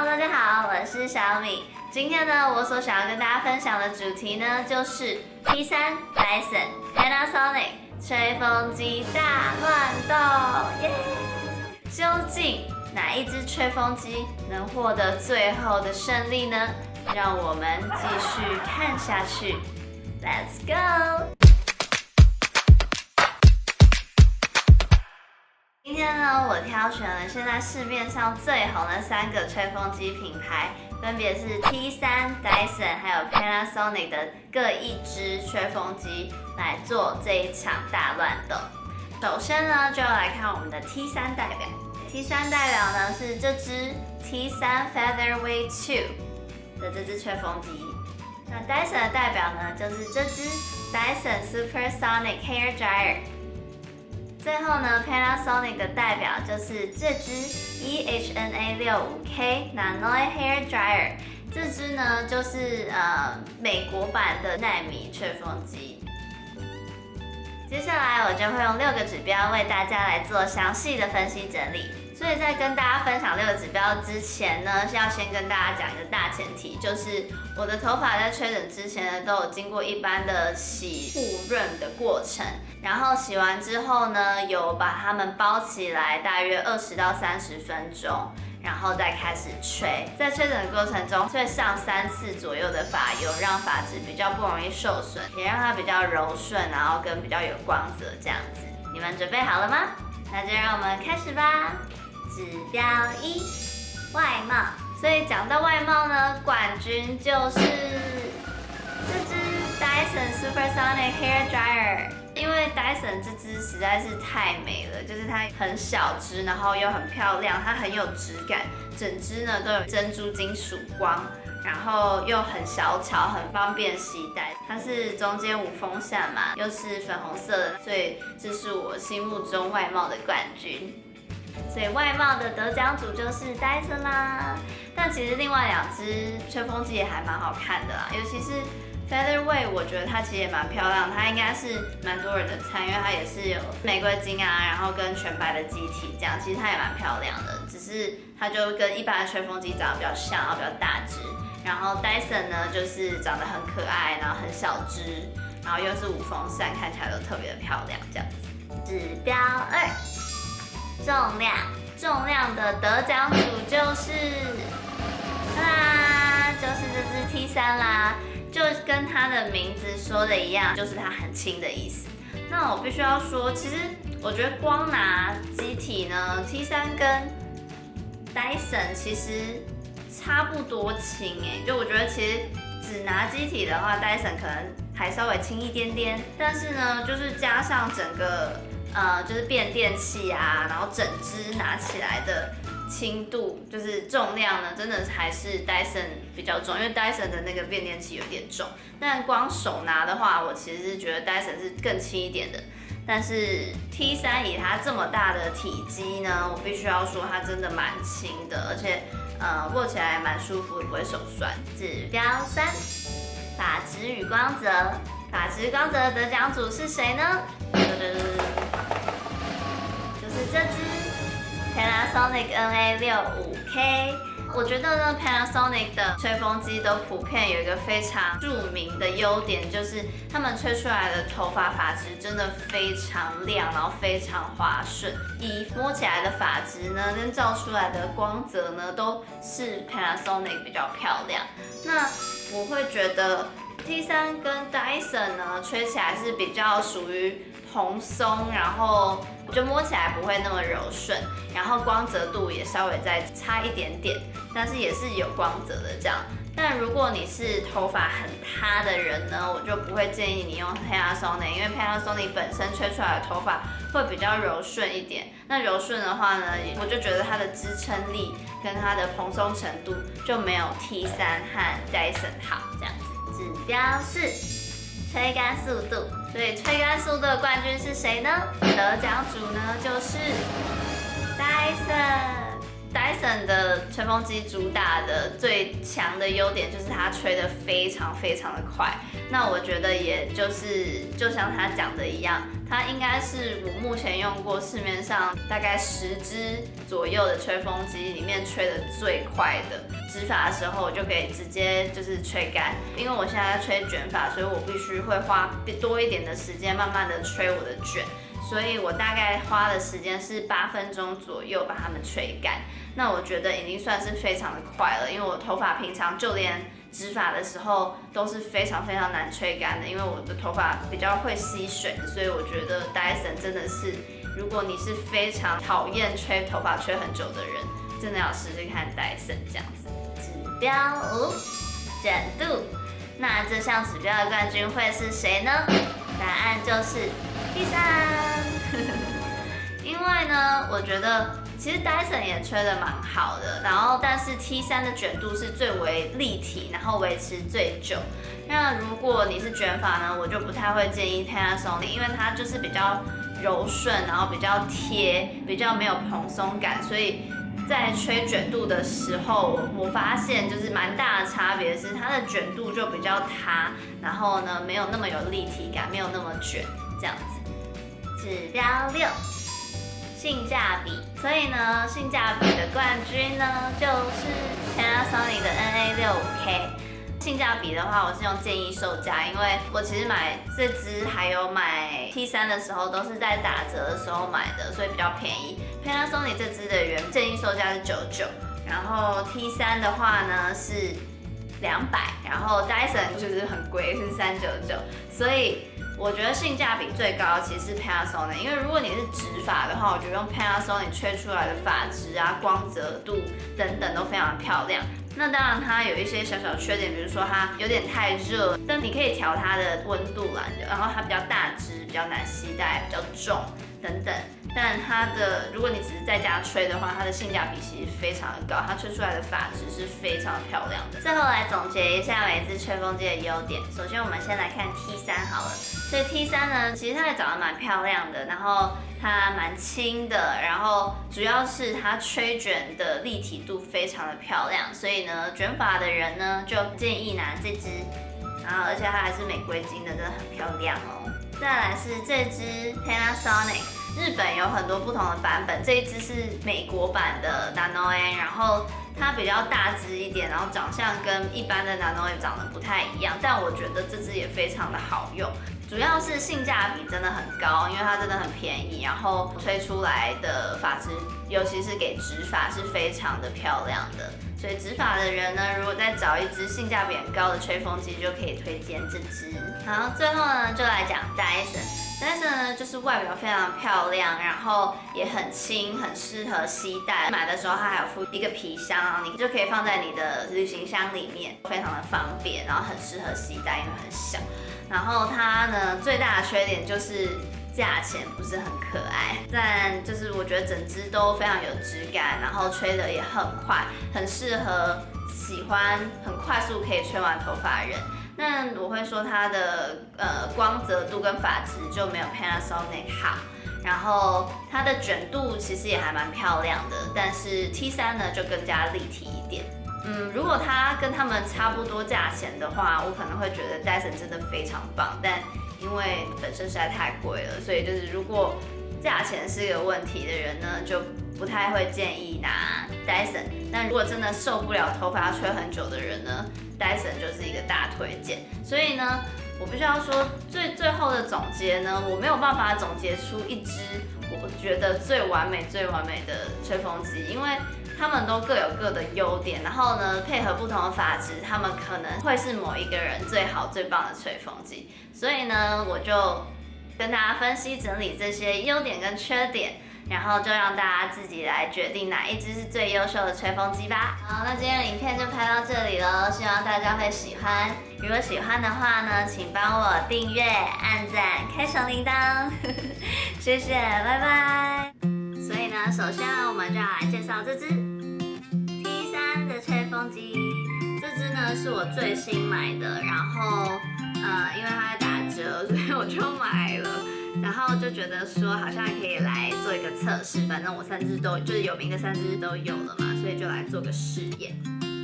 Hello， 大家好，我是小米。今天呢，我所想要跟大家分享的主题呢，就是 T3、Dyson、Panasonic 吹风机大乱斗，耶！究竟哪一支吹风机能获得最后的胜利呢？让我们继续看下去。Let's go！ 今天呢，我挑选了现在市面上最红的3个吹风机品牌，分别是 T3、Dyson 还有 Panasonic 的各一支吹风机，来做这一场大乱斗。首先呢，就要来看我们的 T3 代表。T3 代表呢是这支 T3 Featherweight 2的这支吹风机。那 Dyson 的代表呢就是这支 Dyson Supersonic Hair Dryer。最后呢 ，Panasonic 的代表就是这支 EHNA65K Nanoe Hair Dryer， 这支呢就是美国版的奈米吹风机。接下来我就会用6个指标为大家来做详细的分析整理。所以在跟大家分享6个指标之前呢，是要先跟大家讲一个大前提，就是我的头发在吹整之前呢，都有经过一般的洗护润的过程，然后洗完之后呢，有把它们包起来，大约20到30分钟，然后再开始吹。在吹整的过程中，会上3次左右的发油，让发质比较不容易受损，也让它比较柔顺，然后跟比较有光泽这样子。你们准备好了吗？那就让我们开始吧。指标1，外貌。所以讲到外貌呢，冠军就是这支 Dyson Supersonic Hair Dryer。因为 Dyson 这支实在是太美了，就是它很小支，然后又很漂亮，它很有质感，整支呢都有珍珠金属光，然后又很小巧，很方便携带。它是中间无风扇嘛，又是粉红色的，所以这是我心目中外貌的冠军。所以外貌的得奖组就是 Dyson 啦。但其实另外2支吹风机也还蛮好看的啦，尤其是 Featherweight， 我觉得它其实也蛮漂亮，它应该是蛮多人的菜，因为它也是有玫瑰金啊，然后跟全白的机体这样，其实它也蛮漂亮的，只是它就跟一般的吹风机长得比较像，然后比较大只。然后 Dyson 呢，就是长得很可爱，然后很小只，然后又是无风扇，看起来都特别的漂亮这样子。指标2，重量。重量的得奖组就是就是这支 T3 啦。就跟它的名字说的一样，就是它很轻的意思。那我必须要说，其实我觉得光拿机体呢 ，T3 跟 Dyson 其实差不多轻就我觉得其实只拿机体的话 ，Dyson 可能还稍微轻一点点，但是呢，就是加上整个就是变电器啊，然后整支拿起来的轻度就是重量呢，真的还是 Dyson 比较重，因为 Dyson 的那个变电器有点重。但光手拿的话，我其实是觉得 Dyson 是更轻一点的。但是 T3 以它这么大的体积呢，我必须要说它真的蛮轻的，而且握起来蛮舒服，不会手酸。指标3，发质与光泽。发质光泽的得奖组是谁呢？就是这支 Panasonic NA65K。我觉得呢 ，Panasonic 的吹风机都普遍有一个非常著名的优点，就是他们吹出来的头发发质真的非常亮，然后非常滑顺。以摸起来的发质呢，跟照出来的光泽呢，都是 Panasonic 比较漂亮。那我会觉得 T3 跟 Dyson 呢，吹起来是比较属于蓬松，然后就摸起来不会那么柔顺，然后光泽度也稍微再差一点点，但是也是有光泽的这样。但如果你是头发很塌的人呢，我就不会建议你用 Panasonic， 因为 Panasonic 本身吹出来的头发会比较柔顺一点。那柔顺的话呢，我就觉得它的支撑力跟它的蓬松程度就没有 T3 和 Dyson 好这样子。指标4，吹干速度。所以吹干速度的冠军是谁呢？得奖组呢就是 Dyson。Dyson 的吹风机主打的最强的优点就是它吹得非常非常的快。那我觉得也就是就像他讲的一样，它应该是我目前用过市面上大概10支左右的吹风机里面吹得最快的。直发的时候我就可以直接就是吹干，因为我现在在吹卷发，所以我必须会花多一点的时间慢慢的吹我的卷。所以我大概花的时间是8分钟左右把它们吹干。那我觉得已经算是非常的快了，因为我头发平常就连直发的时候都是非常非常难吹干的，因为我的头发比较会吸水，所以我觉得 Dyson 真的是，如果你是非常讨厌吹头发吹很久的人，真的要试试看 Dyson 这样子。指标5，卷度。那这项指标的冠军会是谁呢？答案就是 T3。因为呢，我觉得其实 Dyson 也吹得蛮好的，但是 T3的卷度是最为立体，然后维持最久。那如果你是卷发呢，我就不太会建议 Panasonic， 因为它就是比较柔顺，然后比较贴，比较没有蓬松感，所以在吹卷度的时候，我发现就是蛮大的差别是它的卷度就比较塌，然后呢没有那么有立体感，没有那么卷这样子。指标6，性价比。所以呢，性价比的冠军呢就是 Panasonic 的 NA65K。性价比的话，我是用建议售价，因为我其实买这支还有买 T3的时候都是在打折的时候买的，所以比较便宜。Panasonic 这支的原建议售价是99，然后 T3的话呢是200，然后 Dyson 就是很贵，是399，所以我觉得性价比最高其实是 Panasonic， 因为如果你是直发的话，我觉得用 Panasonic 吹出来的发质啊、光泽度等等都非常漂亮。那当然它有一些小小缺点，比如说它有点太热，但你可以调它的温度啦，然后它比较大支，比较难携带，比较重等等。但它的如果你只是在家吹的话，它的性价比其实非常的高，它吹出来的发质是非常漂亮的。最后来总结一下每支吹风机的优点。首先我们先来看 T3 好了，所以 T3 呢，其实它也长得蛮漂亮的，然后它蛮轻的，然后主要是它吹卷的立体度非常的漂亮，所以呢，卷发的人呢就建议拿这支，然后而且它还是玫瑰金的，真的很漂亮哦。再来是这支 Panasonic， 日本有很多不同的版本，这一支是美国版的 Nano-A， 然后它比较大支一点，然后长相跟一般的 Nano-A 长得不太一样，但我觉得这支也非常的好用。主要是性价比真的很高，因为它真的很便宜，然后吹出来的发质，尤其是给直发是非常的漂亮的。所以直发的人呢，如果再找一支性价比很高的吹风机，就可以推荐这支。好，最后呢就来讲 Dyson。Dyson 呢就是外表非常漂亮，然后也很轻，很适合携带。买的时候它还有附一个皮箱，然后你就可以放在你的旅行箱里面，非常的方便，然后很适合携带，因为很小。然后它呢最大的缺点就是价钱不是很可爱，但就是我觉得整支都非常有质感，然后吹得也很快，很适合喜欢很快速可以吹完头发的人。那我会说它的光泽度跟发质就没有 Panasonic 好，然后它的卷度其实也还蛮漂亮的，但是 T3 呢就更加立体一点。如果它跟他们差不多价钱的话，我可能会觉得 Dyson 真的非常棒，但因为本身实在太贵了，所以就是如果价钱是一个问题的人呢，就不太会建议拿 Dyson。但如果真的受不了头发要吹很久的人呢，Dyson 就是一个大推荐。所以呢，我必须要说最后的总结呢，我没有办法总结出一支我觉得最完美的吹风机，因为他们都各有各的优点，然后呢，配合不同的发质，他们可能会是某一个人最好最棒的吹风机。所以呢，我就跟大家分析整理这些优点跟缺点，然后就让大家自己来决定哪一支是最优秀的吹风机吧。好，那今天的影片就拍到这里了，希望大家会喜欢。如果喜欢的话呢，请帮我订阅、按赞、开小铃铛，谢谢，拜拜。所以呢，首先呢，我们就要来介绍这支 T3 的吹风机。这支呢是我最新买的，然后因为它在打折，所以我就买了。然后就觉得说好像可以来做一个测试，反正我3支都就是有名的3支都有了嘛，所以就来做个试验。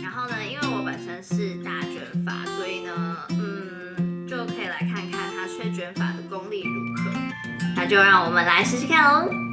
然后呢，因为我本身是大卷发，所以呢，就可以来看看它吹卷发的功力如何。那就让我们来试试看喽。